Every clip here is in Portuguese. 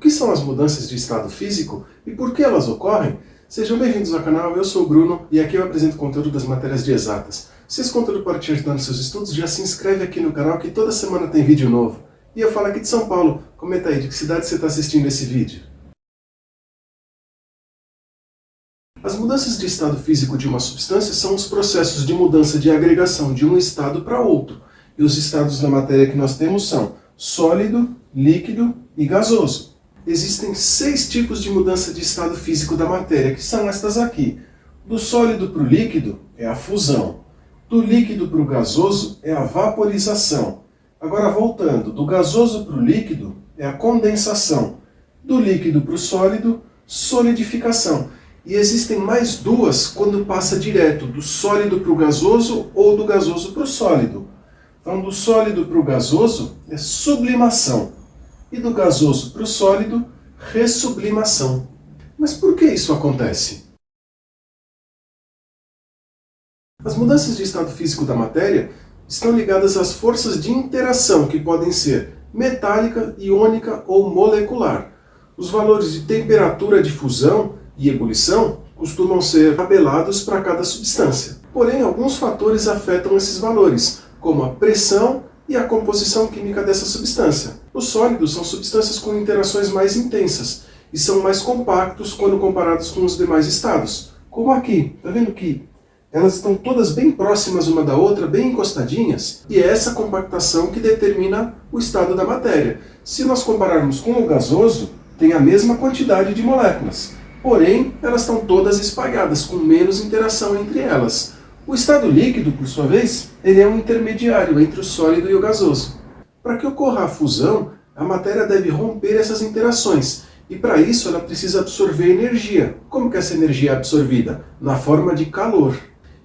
que são as mudanças de estado físico e por que elas ocorrem? Sejam bem-vindos ao canal, eu sou o Bruno e aqui eu apresento conteúdo das matérias de exatas. Se esse conteúdo pode te ajudar nos seus estudos, já se inscreve aqui no canal que toda semana tem vídeo novo. E eu falo aqui de São Paulo, comenta aí de que cidade você está assistindo esse vídeo. As mudanças de estado físico de uma substância são os processos de mudança de agregação de um estado para outro. E os estados da matéria que nós temos são sólido, líquido e gasoso. Existem 6 tipos de mudança de estado físico da matéria, que são estas aqui. Do sólido para o líquido é a fusão. Do líquido para o gasoso é a vaporização. Agora voltando, do gasoso para o líquido é a condensação. Do líquido para o sólido, solidificação. E existem mais duas quando passa direto do sólido para o gasoso ou do gasoso para o sólido. Então, do sólido para o gasoso é sublimação. E do gasoso para o sólido, ressublimação. Mas por que isso acontece? As mudanças de estado físico da matéria estão ligadas às forças de interação, que podem ser metálica, iônica ou molecular. Os valores de temperatura de fusão e ebulição costumam ser tabelados para cada substância. Porém, alguns fatores afetam esses valores, como a pressão e a composição química dessa substância. Os sólidos são substâncias com interações mais intensas e são mais compactos quando comparados com os demais estados. Como aqui, está vendo que elas estão todas bem próximas uma da outra, bem encostadinhas, e é essa compactação que determina o estado da matéria. Se nós compararmos com o gasoso, tem a mesma quantidade de moléculas, porém elas estão todas espalhadas, com menos interação entre elas. O estado líquido, por sua vez, ele é um intermediário entre o sólido e o gasoso. Para que ocorra a fusão, a matéria deve romper essas interações, e para isso ela precisa absorver energia. Como que essa energia é absorvida? Na forma de calor.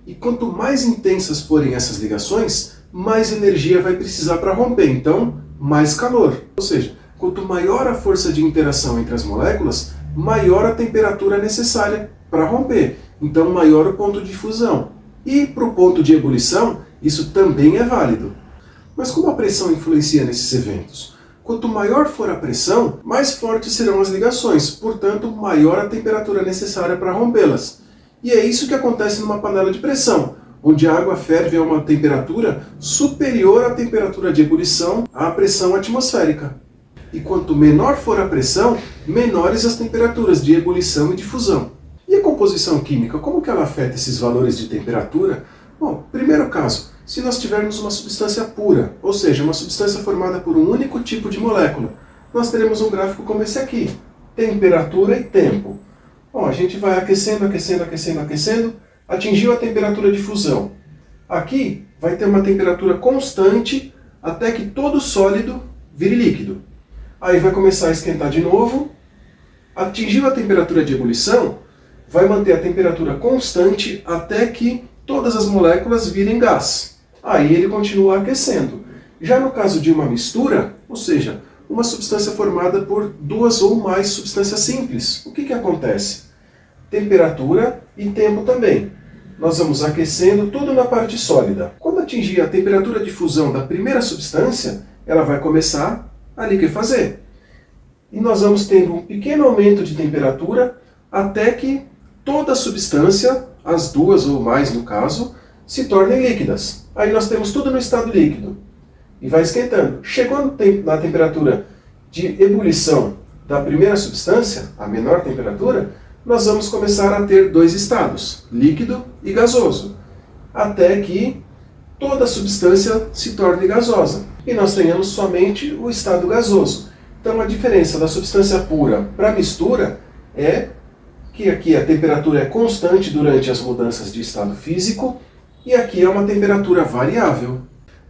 E quanto mais intensas forem essas ligações, mais energia vai precisar para romper, então mais calor. Ou seja, quanto maior a força de interação entre as moléculas, maior a temperatura necessária para romper, então maior o ponto de fusão. E para o ponto de ebulição, isso também é válido. Mas como a pressão influencia nesses eventos? Quanto maior for a pressão, mais fortes serão as ligações, portanto, maior a temperatura necessária para rompê-las. E é isso que acontece numa panela de pressão, onde a água ferve a uma temperatura superior à temperatura de ebulição à pressão atmosférica. E quanto menor for a pressão, menores as temperaturas de ebulição e de fusão. E a composição química, como que ela afeta esses valores de temperatura? Bom, primeiro caso, se nós tivermos uma substância pura, ou seja, uma substância formada por um único tipo de molécula, nós teremos um gráfico como esse aqui, temperatura e tempo. Bom, a gente vai aquecendo, aquecendo, aquecendo, aquecendo, atingiu a temperatura de fusão. Aqui vai ter uma temperatura constante até que todo sólido vire líquido. Aí vai começar a esquentar de novo, atingiu a temperatura de ebulição, vai manter a temperatura constante até que todas as moléculas virem gás. Aí ele continua aquecendo. Já no caso de uma mistura, ou seja, uma substância formada por duas ou mais substâncias simples, o que acontece? Temperatura e tempo também. Nós vamos aquecendo tudo na parte sólida. Quando atingir a temperatura de fusão da primeira substância, ela vai começar a liquefazer. E nós vamos tendo um pequeno aumento de temperatura até que toda a substância, as duas ou mais no caso, se tornem líquidas. Aí nós temos tudo no estado líquido. E vai esquentando. Chegou na temperatura de ebulição da primeira substância, a menor temperatura, nós vamos começar a ter dois estados, líquido e gasoso, até que toda a substância se torne gasosa. E nós tenhamos somente o estado gasoso. Então a diferença da substância pura para a mistura é que aqui a temperatura é constante durante as mudanças de estado físico e aqui é uma temperatura variável.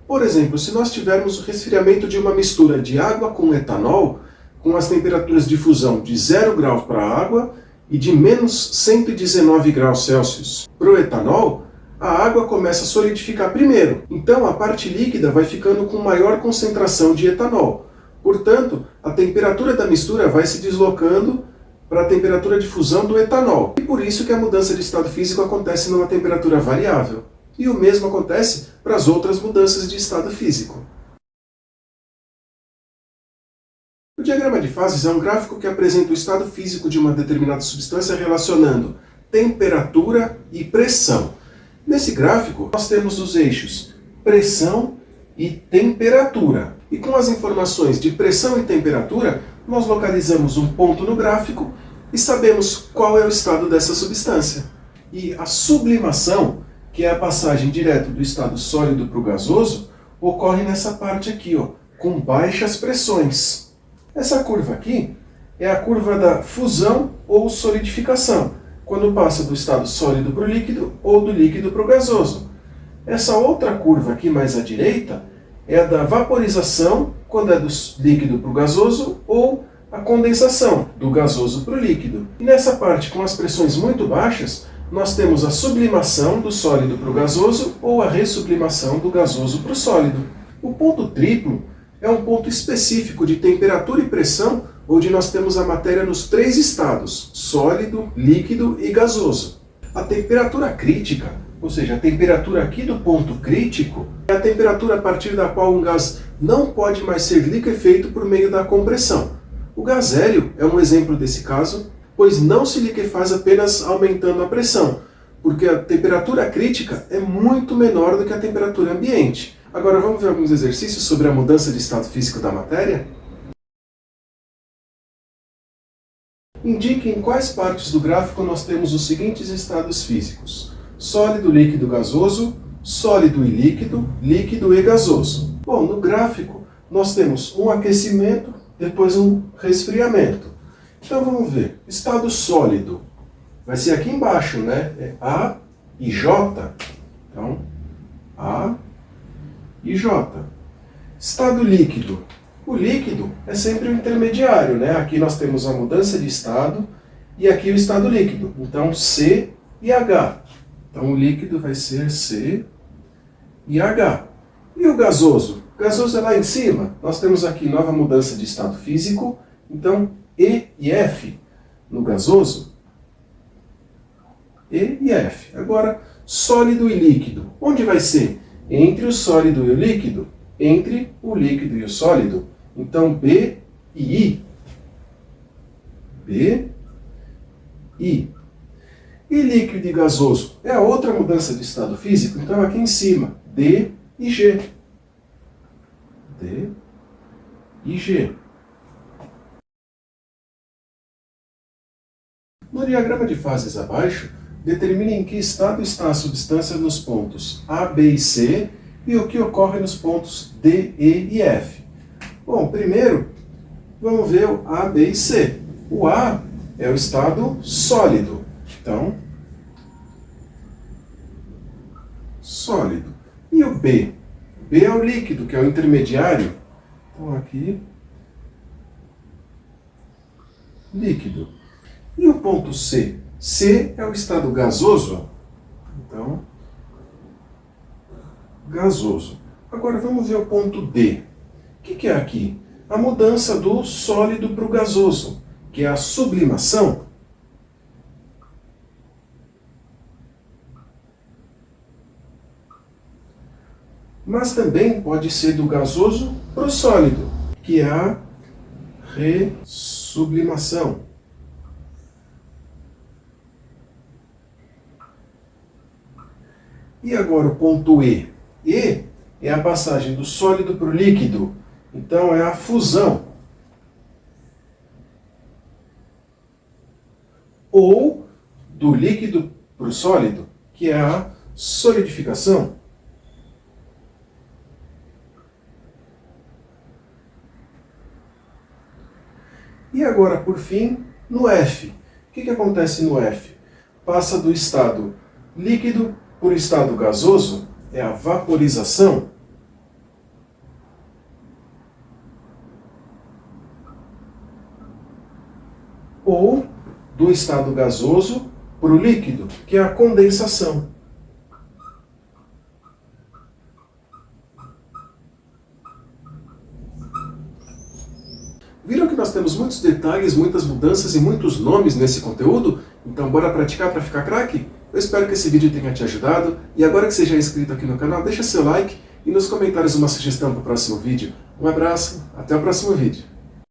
Por exemplo, se nós tivermos o resfriamento de uma mistura de água com etanol, com as temperaturas de fusão de 0 graus para a água e de menos 119 graus Celsius para o etanol, a água começa a solidificar primeiro. Então a parte líquida vai ficando com maior concentração de etanol. Portanto, a temperatura da mistura vai se deslocando para a temperatura de fusão do etanol. E por isso que a mudança de estado físico acontece numa temperatura variável. E o mesmo acontece para as outras mudanças de estado físico. diagrama de fases é um gráfico que apresenta o estado físico de uma determinada substância relacionando temperatura e pressão. Nesse gráfico, nós temos os eixos pressão e temperatura. E com as informações de pressão e temperatura, nós localizamos um ponto no gráfico e sabemos qual é o estado dessa substância. E a sublimação, que é a passagem direto do estado sólido para o gasoso, ocorre nessa parte aqui, ó, com baixas pressões. Essa curva aqui é a curva da fusão ou solidificação, quando passa do estado sólido para o líquido ou do líquido para o gasoso. Essa outra curva aqui mais à direita é a da vaporização, quando é do líquido para o gasoso, ou a condensação, do gasoso para o líquido. E nessa parte com as pressões muito baixas, nós temos a sublimação do sólido para o gasoso ou a ressublimação do gasoso para o sólido. O ponto triplo é um ponto específico de temperatura e pressão, onde nós temos a matéria nos três estados, sólido, líquido e gasoso. A temperatura crítica, ou seja, a temperatura aqui do ponto crítico, é a temperatura a partir da qual um gás não pode mais ser liquefeito por meio da compressão. O gás hélio é um exemplo desse caso, pois não se liquefaz apenas aumentando a pressão, porque a temperatura crítica é muito menor do que a temperatura ambiente. Agora vamos ver alguns exercícios sobre a mudança de estado físico da matéria? Indique em quais partes do gráfico nós temos os seguintes estados físicos: sólido, líquido, gasoso, sólido e líquido, líquido e gasoso. Bom, no gráfico nós temos um aquecimento, depois um resfriamento. Então vamos ver, estado sólido vai ser aqui embaixo, né? É A e J. Então, A e J. Estado líquido. O líquido é sempre o intermediário, né? Aqui nós temos a mudança de estado e aqui o estado líquido. Então, C e H. Então, o líquido vai ser C e H. E o gasoso? O gasoso é lá em cima. Nós temos aqui nova mudança de estado físico. Então, E e F no gasoso. E e F. Agora, sólido e líquido. Onde vai ser? Entre o sólido e o líquido? Entre o líquido e o sólido. Então, B e I. B, I. E líquido e gasoso? É a outra mudança de estado físico. Então, aqui em cima, D e G. D e G. No diagrama de fases abaixo, determine em que estado está a substância nos pontos A, B e C e o que ocorre nos pontos D, E e F. Bom, primeiro, vamos ver o A, B e C. O A é o estado sólido. Então, sólido. E o B? B é o líquido, que é o intermediário. Então, aqui, líquido. E o ponto C? C é o estado gasoso. Então, gasoso. Agora vamos ver o ponto D. O que é aqui? A mudança do sólido para o gasoso, que é a sublimação. Mas também pode ser do gasoso para o sólido, que é a ressublimação. E agora o ponto E. E é a passagem do sólido para o líquido. Então é a fusão. Ou do líquido para o sólido, que é a solidificação. E agora, por fim, no F. O que acontece no F? Passa do estado líquido para o estado gasoso, é a vaporização. Ou do estado gasoso para o líquido, que é a condensação. Viram que nós temos muitos detalhes, muitas mudanças e muitos nomes nesse conteúdo? Então bora praticar para ficar craque? Eu espero que esse vídeo tenha te ajudado, e agora que você já é inscrito aqui no canal, deixa seu like e nos comentários uma sugestão para o próximo vídeo. Um abraço, até o próximo vídeo.